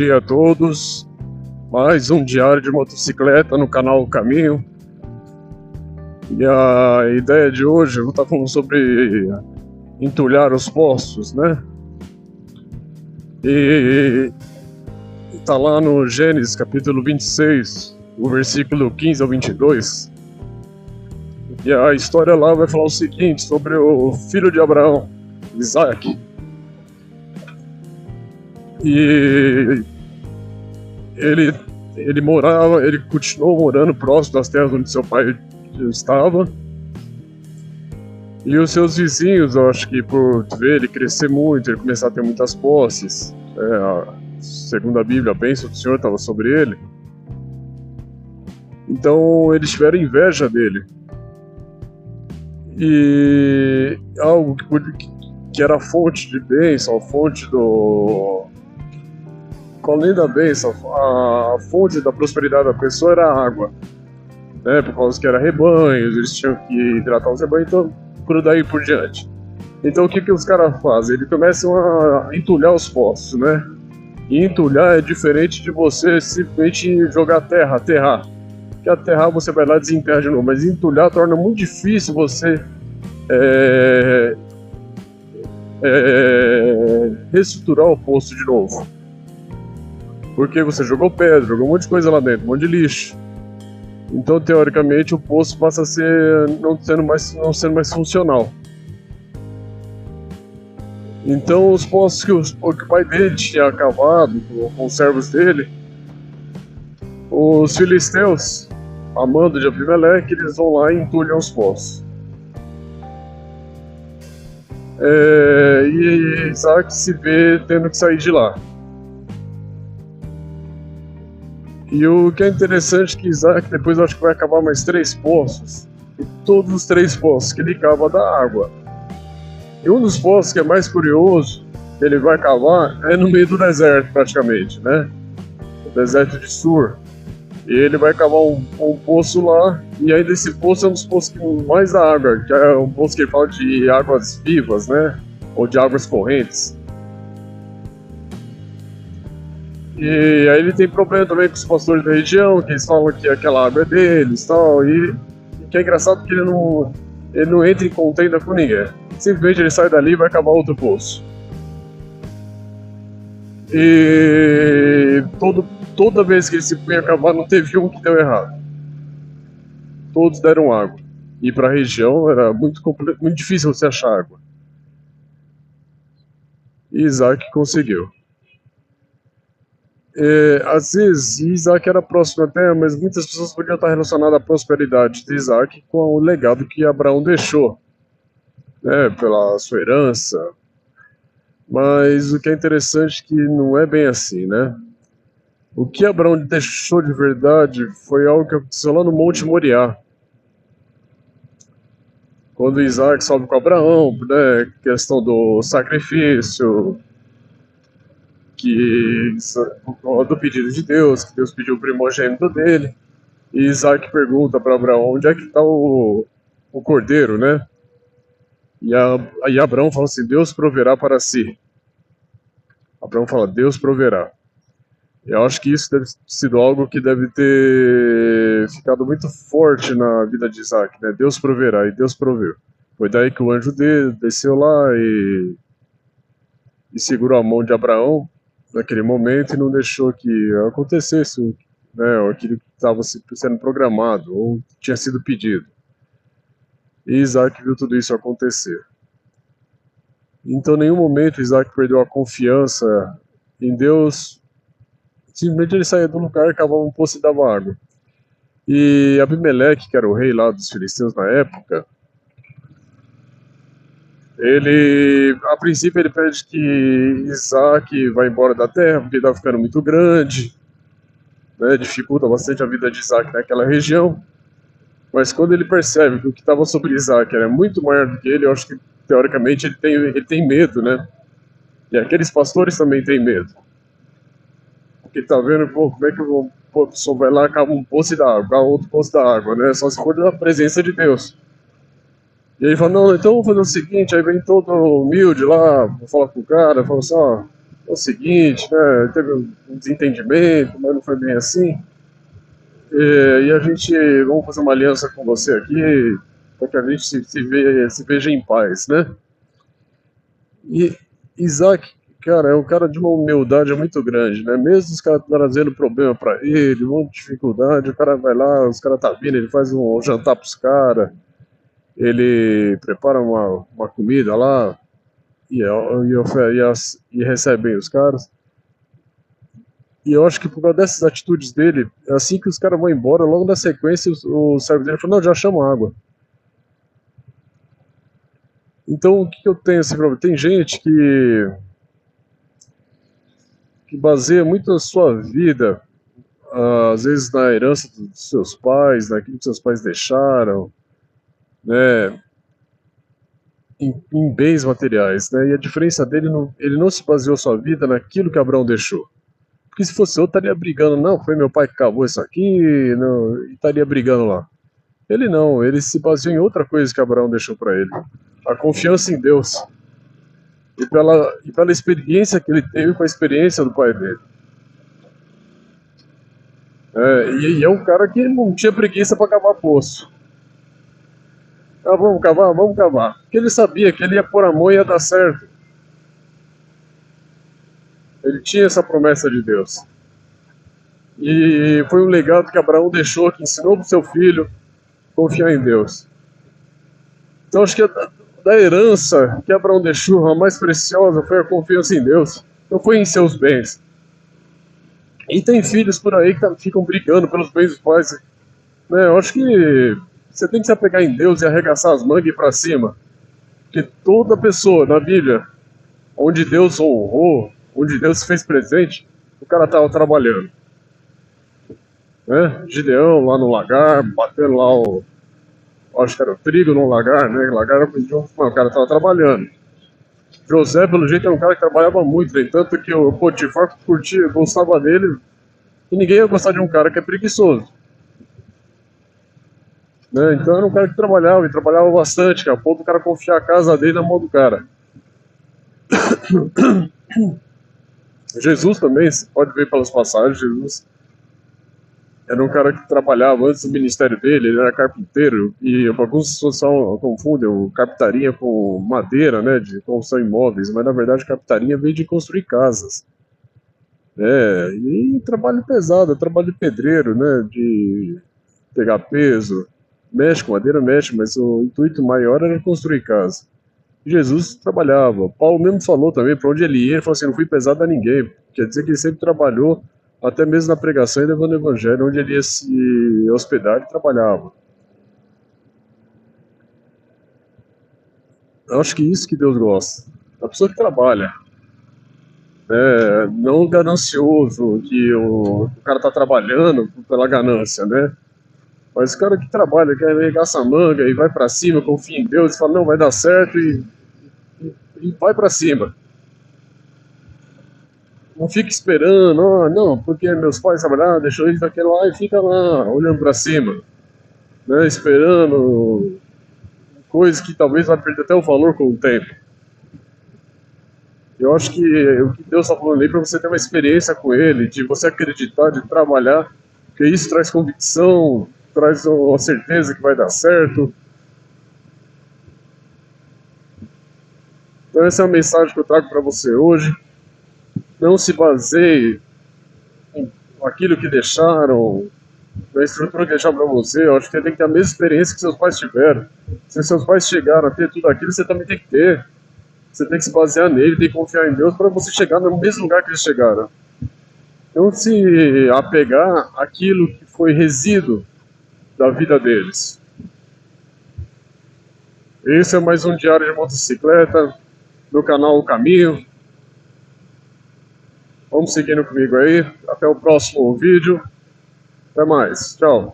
dia a todos, mais um diário de motocicleta no canal Caminho. E a ideia de hoje, eu vou estar falando sobre entulhar os poços, né? E tá lá no Gênesis capítulo 26, o versículo 15 ao 22. E a história lá vai falar o seguinte, sobre o filho de Abraão, Isaac. E ele continuou morando próximo das terras onde seu pai estava. E os seus vizinhos, eu acho que por ver ele crescer muito, ele começar a ter muitas posses, segundo a Bíblia, a bênção do Senhor estava sobre ele. Então eles tiveram inveja dele. E algo que era a fonte de bênção, a fonte do... além da bênção, a fonte da prosperidade da pessoa era a água, né? Por causa que era rebanhos, eles tinham que hidratar os rebanhos, então por daí por diante. Então o que os caras fazem? Eles começam a entulhar os poços, né? E entulhar é diferente de você simplesmente jogar terra, aterrar. Porque aterrar você vai lá e desenterra de novo, mas entulhar torna muito difícil você reestruturar o poço de novo. Porque você jogou pedra, jogou um monte de coisa lá dentro, um monte de lixo. Então, teoricamente, o poço passa a ser não sendo mais funcional. Então, os poços que o pai dele tinha cavado com os servos dele, os filisteus, a mando de Abimeleque, eles vão lá e entulham os poços. E Isaac se vê tendo que sair de lá. E o que é interessante é que Isaac depois eu acho que vai cavar mais 3 poços. E todos os 3 poços que ele cava dá água. E um dos poços que é mais curioso, que ele vai cavar, é no meio do deserto praticamente, né? O deserto de Sur. E ele vai cavar um poço lá, e ainda esse poço é um dos poços que mais dá água, que é um poço que ele fala de águas vivas, né? Ou de águas correntes. E aí ele tem problema também com os pastores da região, que eles falam que aquela água é deles e tal. E que é engraçado que ele não entra em contenda com ninguém. Simplesmente ele sai dali e vai cavar outro poço. E toda vez que ele se punha a cavar, não teve um que deu errado. Todos deram água. E para a região era muito difícil você achar água. E Isaac conseguiu. Às vezes Isaac era próximo da terra, mas muitas pessoas podiam estar relacionadas à prosperidade de Isaac com o legado que Abraão deixou, né, pela sua herança. Mas o que é interessante é que não é bem assim, né? O que Abraão deixou de verdade foi algo que aconteceu lá no Monte Moriá. Quando Isaac sobe com Abraão, né, questão do sacrifício, do pedido de Deus, que Deus pediu o primogênito dele, e Isaac pergunta para Abraão onde é que está o cordeiro, né? E aí Abraão fala assim, Deus proverá para si. Abraão fala, Deus proverá. Eu acho que isso deve ter sido algo que deve ter ficado muito forte na vida de Isaac, né? Deus proverá, e Deus proveu. Foi daí que o anjo dele desceu lá e segurou a mão de Abraão naquele momento e não deixou que acontecesse, né, aquilo que estava sendo programado ou tinha sido pedido. E Isaac viu tudo isso acontecer. Então, em nenhum momento Isaac perdeu a confiança em Deus. Simplesmente ele saía do lugar, cavava um poço e dava água. E Abimeleque, que era o rei lá dos filisteus na época, a princípio ele pede que Isaac vá embora da terra, porque ele está ficando muito grande, né, dificulta bastante a vida de Isaac naquela região. Mas quando ele percebe que o que estava sobre Isaac era muito maior do que ele, eu acho que teoricamente ele tem medo, né? E aqueles pastores também têm medo. Porque tá vendo, pô, como é que a pessoa vai lá, cava um poço da água, cava outro poço da água, né? Só se for da presença de Deus. E ele fala, não, então vou fazer o seguinte, aí vem todo humilde lá, vou falar com o cara, fala assim, ó, é o seguinte, né, teve um desentendimento, mas não foi bem assim. E a gente, vamos fazer uma aliança com você aqui, para que a gente se veja em paz, né? E Isaac, cara, é um cara de uma humildade muito grande, né? Mesmo os caras trazendo problema pra ele, um monte de dificuldade, o cara vai lá, os caras tá vindo, ele faz um jantar pros caras, ele prepara uma comida lá e recebe bem os caras. E eu acho que por causa dessas atitudes dele, assim que os caras vão embora, logo na sequência o servo dele falou, não, já chama água. Então o que eu tenho assim, problema? Tem gente que baseia muito a sua vida, às vezes na herança dos seus pais, naquilo que seus pais deixaram, né, em bens materiais, né, e a diferença dele, ele não se baseou sua vida naquilo que Abraão deixou. Porque se fosse outro, estaria brigando, não, foi meu pai que cavou isso aqui, não, e estaria brigando lá. Ele não, ele se baseou em outra coisa que Abraão deixou para ele, a confiança em Deus, e pela experiência que ele teve com a experiência do pai dele. E é um cara que não tinha preguiça para cavar poço. Ah, vamos cavar, vamos cavar. Porque ele sabia que ele ia pôr a mão e ia dar certo. Ele tinha essa promessa de Deus. E foi um legado que Abraão deixou, que ensinou para o seu filho confiar em Deus. Então acho que da herança que Abraão deixou, a mais preciosa foi a confiança em Deus. Não foi em seus bens. E tem filhos por aí que ficam brigando pelos bens dos pais. Né? Eu acho que você tem que se apegar em Deus e arregaçar as mangas e ir para cima. Porque toda pessoa na Bíblia, onde Deus honrou, onde Deus se fez presente, o cara estava trabalhando. Né? Gideão lá no lagar, batendo lá acho que era o trigo no lagar, né? Lagar era o cara estava trabalhando. José, pelo jeito, era um cara que trabalhava muito, né? Tanto que o Potifar gostava dele, e ninguém ia gostar de um cara que é preguiçoso. Né? Então era um cara que trabalhava, e trabalhava bastante, que a ponto do cara confiar a casa dele na mão do cara. Jesus também, você pode ver pelas passagens, Jesus era um cara que trabalhava antes do ministério dele, ele era carpinteiro, e alguns pessoas confundem o carpintaria com madeira, né, de construção imóveis, mas na verdade carpintaria veio de construir casas. E trabalho pesado, trabalho de pedreiro, né, de pegar peso, mexe com madeira, mexe, mas o intuito maior era construir casa. Jesus trabalhava. Paulo mesmo falou também, para onde ele ia, ele falou assim, não fui pesado a ninguém. Quer dizer que ele sempre trabalhou, até mesmo na pregação e levando o evangelho, onde ele ia se hospedar, ele trabalhava. Eu acho que isso que Deus gosta. A pessoa que trabalha. Não ganancioso, que o cara está trabalhando pela ganância, né? Mas o cara que trabalha, que arregaça a manga e vai para cima, confia em Deus e fala, não, vai dar certo e vai para cima. Não fica esperando, não, porque meus pais trabalharam, deixou eles daquele lá e fica lá, olhando para cima, né, esperando coisas que talvez vai perder até o valor com o tempo. Eu acho que o que Deus está falando aí para você ter uma experiência com Ele, de você acreditar, de trabalhar, porque isso traz convicção, traz uma certeza que vai dar certo. Então essa é a mensagem que eu trago para você hoje. Não se baseie em aquilo que deixaram, na estrutura que deixaram para você. Eu acho que você tem que ter a mesma experiência que seus pais tiveram. Se seus pais chegaram a ter tudo aquilo, você também tem que ter. Você tem que se basear nele, tem que confiar em Deus para você chegar no mesmo lugar que eles chegaram. Não se apegar àquilo que foi resíduo da vida deles. Esse é mais um Diário de Motocicleta, no canal O Caminho. Vamos seguindo comigo aí. Até o próximo vídeo. Até mais. Tchau.